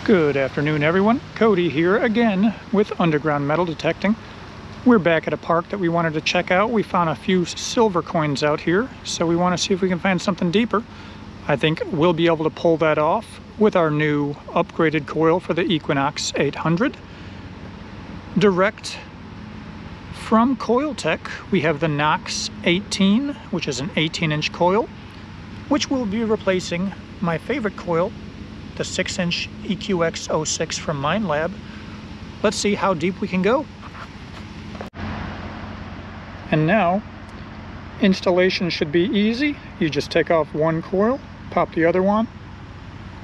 Good afternoon, everyone. Cody here again with underground metal detecting. We're back at a park that we wanted to check out. We found a few silver coins out here, so we want to see if we can find something deeper. I think we'll be able to pull that off with our new upgraded coil for the Equinox 800. Direct from Coiltek, we have the Nox 18, which is an 18-inch coil, which will be replacing my favorite coil, the 6-inch EQX06 from Minelab. Let's see how deep we can go. And now, installation should be easy. You just take off one coil, pop the other one,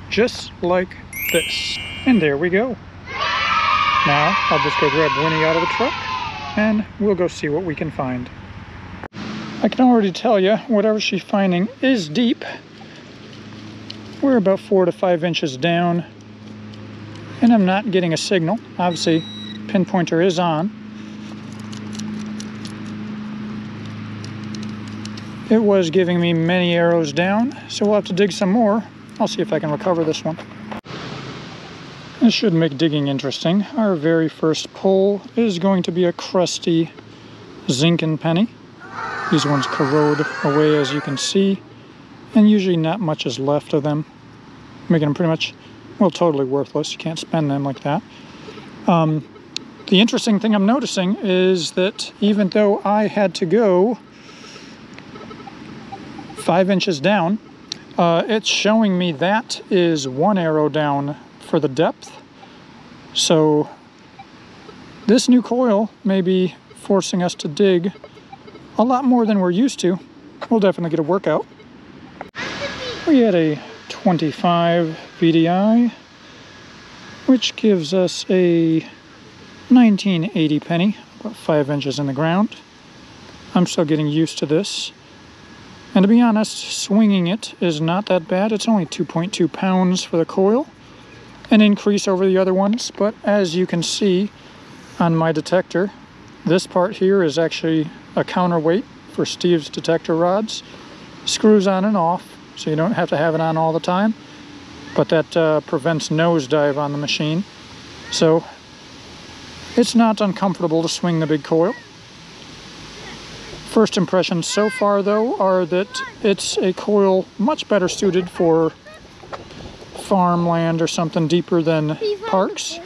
just like this. And there we go. Now, I'll just go grab Winnie out of the truck, and we'll go see what we can find. I can already tell you, whatever she's finding is deep. We're about 4 to 5 inches down, and I'm not getting a signal. Obviously, pinpointer is on. It was giving me many arrows down, so we'll have to dig some more. I'll see if I can recover this one. This should make digging interesting. Our very first pull is going to be a crusty zinc and penny. These ones corrode away, as you can see, and usually not much is left of them, making them pretty much, well, totally worthless. You can't spend them like that. The interesting thing I'm noticing is that even though I had to go 5 inches down, it's showing me that is one arrow down for the depth. So this new coil may be forcing us to dig a lot more than we're used to. We'll definitely get a workout. We had a 25 VDI, which gives us a 1980 penny, about 5 inches in the ground. I'm still getting used to this. And to be honest, swinging it is not that bad. It's only 2.2 pounds for the coil, an increase over the other ones. But as you can see on my detector, this part here is actually a counterweight for Steve's detector rods. Screws on and off, so you don't have to have it on all the time. But that prevents nosedive on the machine. So it's not uncomfortable to swing the big coil. First impressions so far, though, are that it's a coil much better suited for farmland or something deeper than parks.